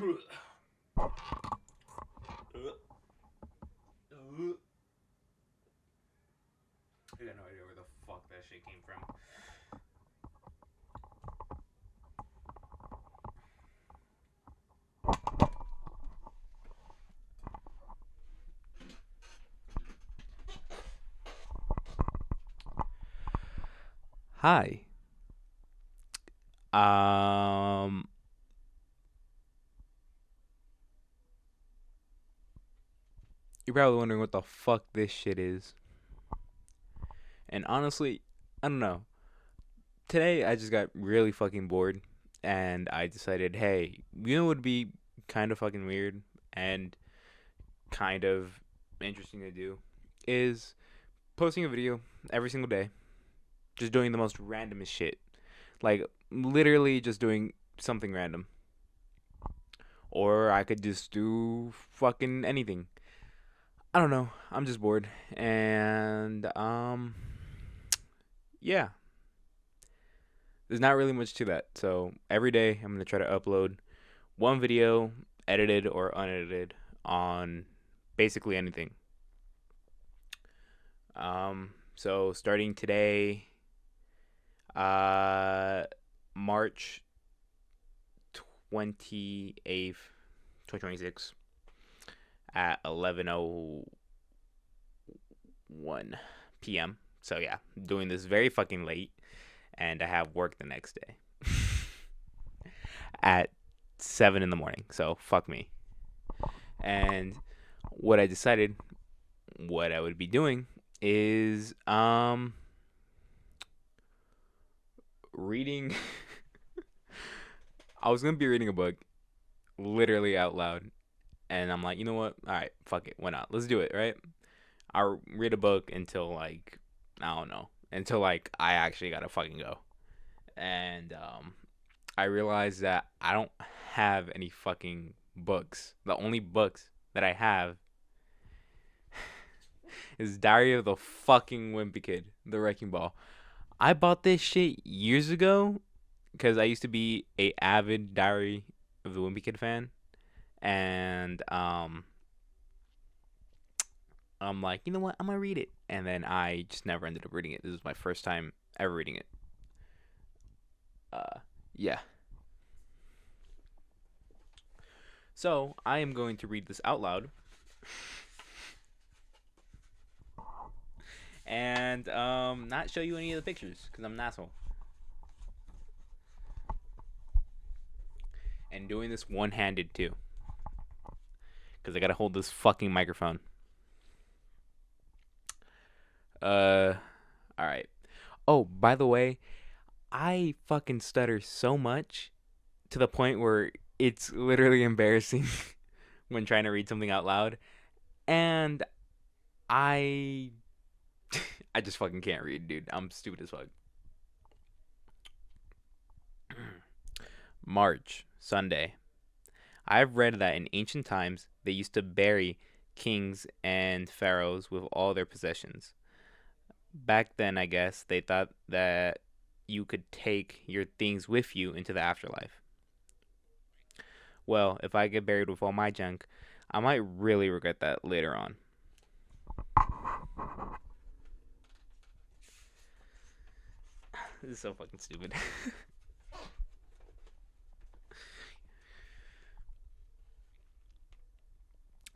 I got no idea where the fuck that shit came from. Hi. Um, you're probably wondering what the fuck this shit is. And honestly, I don't know. Today I just got really fucking bored and I decided, hey, you know what would be kind of fucking weird and kind of interesting to do is posting a video every single day, just doing the most randomest shit. Like literally just doing something random. Or I could just do fucking anything. I don't know. I'm just bored. And yeah. There's not really much to that. So every day I'm gonna try to upload one video, edited or unedited, on basically anything. So starting today, uh, March 28th, 2026, at 11:01 p.m. So yeah, doing this very fucking late, and I have work the next day at 7 in the morning. So fuck me. And what I decided, what I would be doing is reading. I was gonna be reading a book, literally out loud, and I'm like, you know what? All right, fuck it, why not? Let's do it, right? I'll read a book until like I don't know, until like I actually gotta fucking go, and I realized that I don't have any fucking books. The only books that I have is Diary of the fucking Wimpy Kid, The Wrecking Ball. I bought this shit years ago because I used to be a avid Diary of the Wimpy Kid fan, and I'm like, you know what, I'm gonna read it, and then I just never ended up reading it. This was my first time ever reading it. Yeah. So I am going to read this out loud, and not show you any of the pictures because I'm an asshole. And doing this one-handed too, because I gotta hold this fucking microphone. Uh, all right. Oh, by the way, I fucking stutter so much to the point where it's literally embarrassing when trying to read something out loud, and I I just fucking can't read, dude. I'm stupid as fuck. March, Sunday. I've read that in ancient times they used to bury kings and pharaohs with all their possessions. Back then, I guess, they thought that you could take your things with you into the afterlife. Well, if I get buried with all my junk, I might really regret that later on. This is so fucking stupid.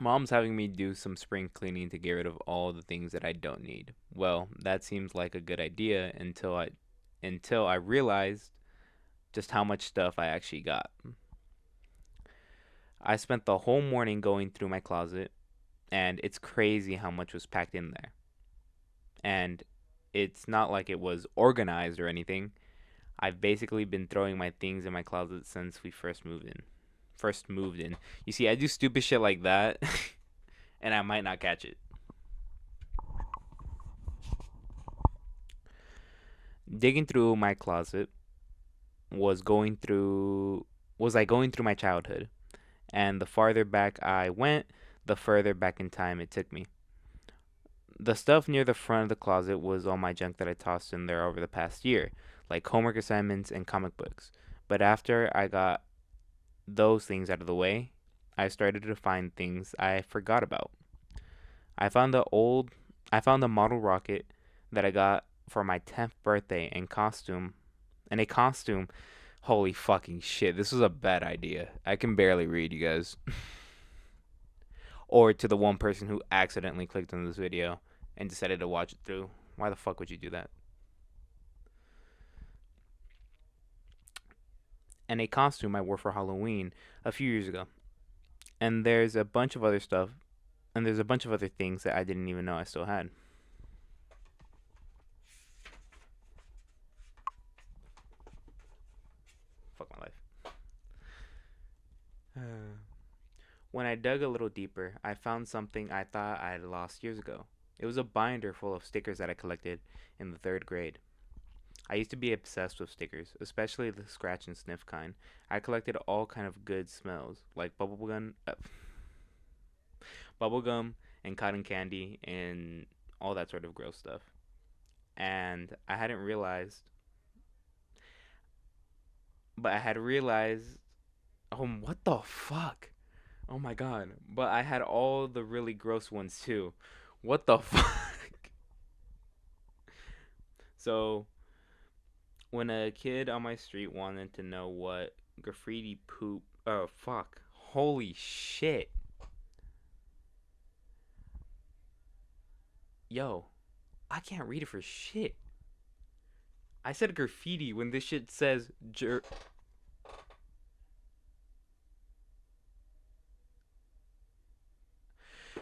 Mom's having me do some spring cleaning to get rid of all the things that I don't need. Well, that seems like a good idea until I realized just how much stuff I actually got. I spent the whole morning going through my closet, and it's crazy how much was packed in there. And it's not like it was organized or anything. I've basically been throwing my things in my closet since we first moved in. First moved in. You see, I do stupid shit like that, and I might not catch it. Digging through my closet was going through was like going through my childhood, and the farther back I went, the further back in time it took me. The stuff near the front of the closet was all my junk that I tossed in there over the past year, like homework assignments and comic books. But after I got those things out of the way, I started to find things I forgot about. I found the old I found the model rocket that I got for my 10th birthday in a costume. Holy fucking shit, this was a bad idea. I can barely read, you guys. Or to the one person who accidentally clicked on this video and decided to watch it through. Why the fuck would you do that? And a costume I wore for Halloween a few years ago. And there's a bunch of other stuff, and there's a bunch of other things that I didn't even know I still had. Fuck my life. When I dug a little deeper, I found something I thought I had lost years ago. It was a binder full of stickers that I collected in the third grade. I used to be obsessed with stickers, especially the scratch and sniff kind. I collected all kind of good smells, like bubblegum and cotton candy and all that sort of gross stuff. And I had realized, what the fuck? Oh my god. But I had all the really gross ones too. What the fuck? So, when a kid on my street wanted to know what graffiti poop. Oh, fuck. Holy shit. Yo, I can't read it for shit. I said graffiti when this shit says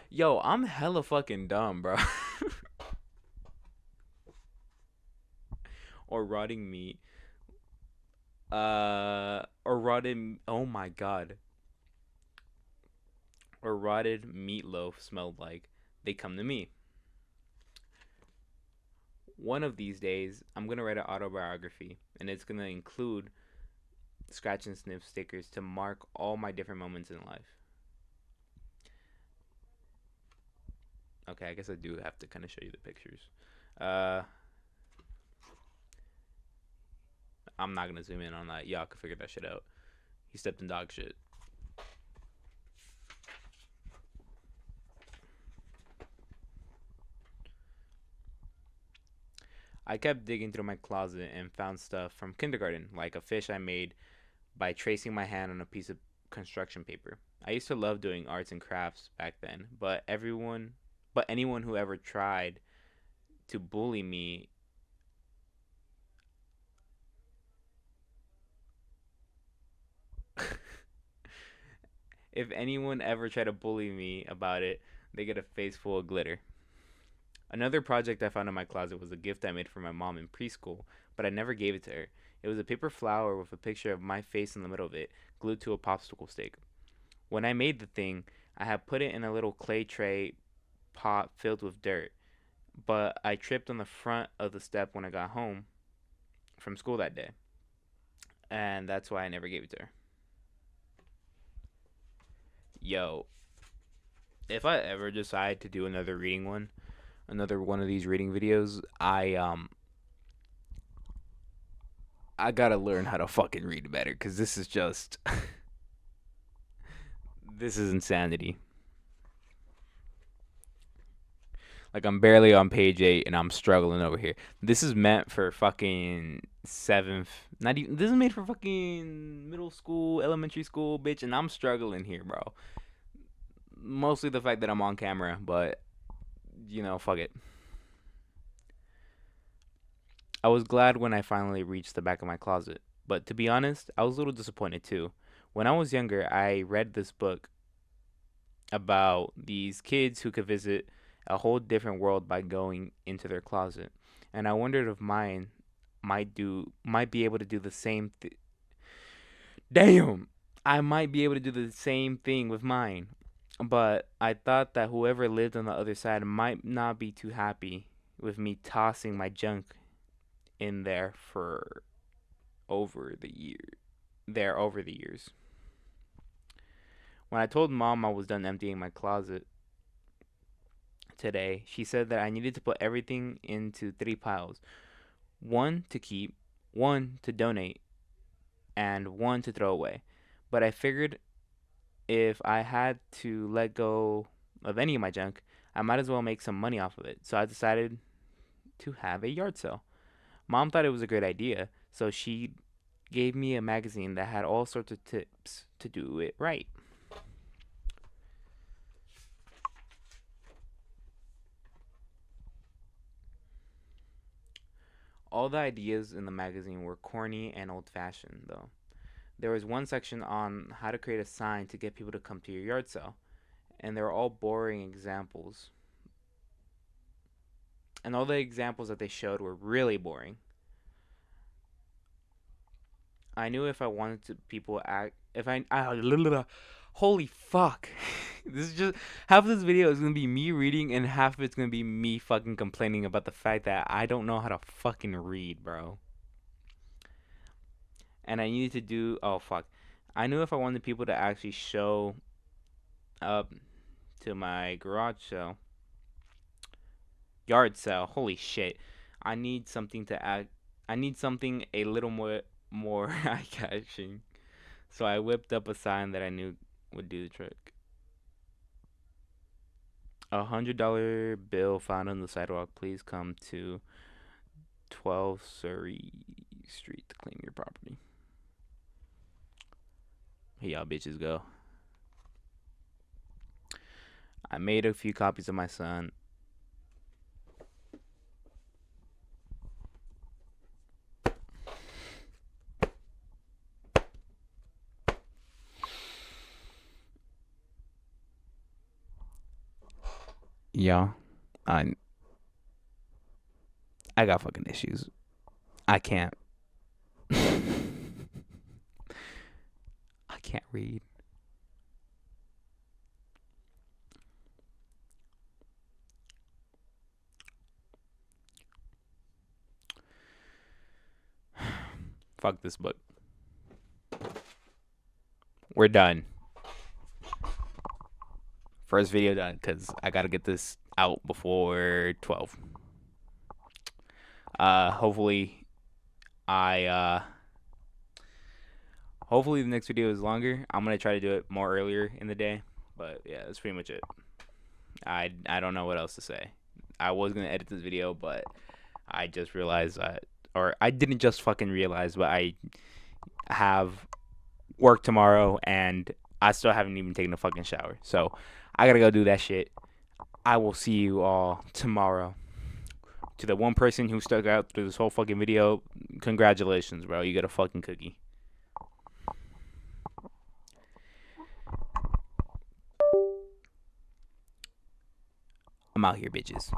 Yo, I'm hella fucking dumb, bro. Or rotting meat. Or rotted. Oh my god. Or rotted meatloaf smelled like. They come to me. One of these days, I'm gonna write an autobiography, and it's gonna include scratch and sniff stickers to mark all my different moments in life. Okay, I guess I do have to kind of show you the pictures. Uh, I'm not gonna zoom in on that. Y'all can figure that shit out. He stepped in dog shit. I kept digging through my closet and found stuff from kindergarten, like a fish I made by tracing my hand on a piece of construction paper. I used to love doing arts and crafts back then, but anyone who ever tried to bully me, if anyone ever tried to bully me about it, they get a face full of glitter. Another project I found in my closet was a gift I made for my mom in preschool, but I never gave it to her. It was a paper flower with a picture of my face in the middle of it, glued to a popsicle stick. When I made the thing, I had put it in a little clay tray pot filled with dirt, but I tripped on the front of the step when I got home from school that day, and that's why I never gave it to her. Yo, if I ever decide to do another one of these reading videos, I gotta learn how to fucking read better, cause this is just this is insanity. Like I'm barely on page 8 and I'm struggling over here. This is meant for fucking seventh. Not even. This is made for fucking middle school, elementary school, bitch, and I'm struggling here, bro. Mostly the fact that I'm on camera, but fuck it. I was glad when I finally reached the back of my closet, but to be honest, I was a little disappointed too. When I was younger, I read this book about these kids who could visit a whole different world by going into their closet, and I wondered if mine might be able to do the same. Damn, I might be able to do the same thing with mine, but I thought that whoever lived on the other side might not be too happy with me tossing my junk in there for over the year over the years. When I told mom I was done emptying my closet today, she said that I needed to put everything into three piles: one to keep, one to donate, and one to throw away. But I figured if I had to let go of any of my junk, I might as well make some money off of it. So I decided to have a yard sale. Mom thought it was a great idea, so she gave me a magazine that had all sorts of tips to do it right. All the ideas in the magazine were corny and old fashioned, though. There was one section on how to create a sign to get people to come to your yard sale, and they were all boring examples. And all the examples that they showed were really boring. I knew if I wanted to people act if holy fuck. This is just half of this video is gonna be me reading and half of it's gonna be me fucking complaining about the fact that I don't know how to fucking read, bro. And I needed to do oh fuck. I knew if I wanted people to actually show up to my garage sale yard sale, holy shit. I need something to act I need something a little more eye catching. So I whipped up a sign that I knew would do the trick. $100 bill found on the sidewalk. Please come to 12 Surrey Street to claim your property. Here y'all bitches go. I made a few copies of my son. Y'all, I got fucking issues. I can't. I can't read. Fuck this book. We're done. First video done because I gotta get this out before 12. Hopefully, I hopefully the next video is longer. I'm gonna try to do it more earlier in the day, but yeah, that's pretty much it. I don't know what else to say. I was gonna edit this video, but I just realized that, or I didn't just fucking realize, but I have work tomorrow and I still haven't even taken a fucking shower. So I gotta go do that shit. I will see you all tomorrow. To the one person who stuck out through this whole fucking video, congratulations, bro. You got a fucking cookie. I'm out here, bitches.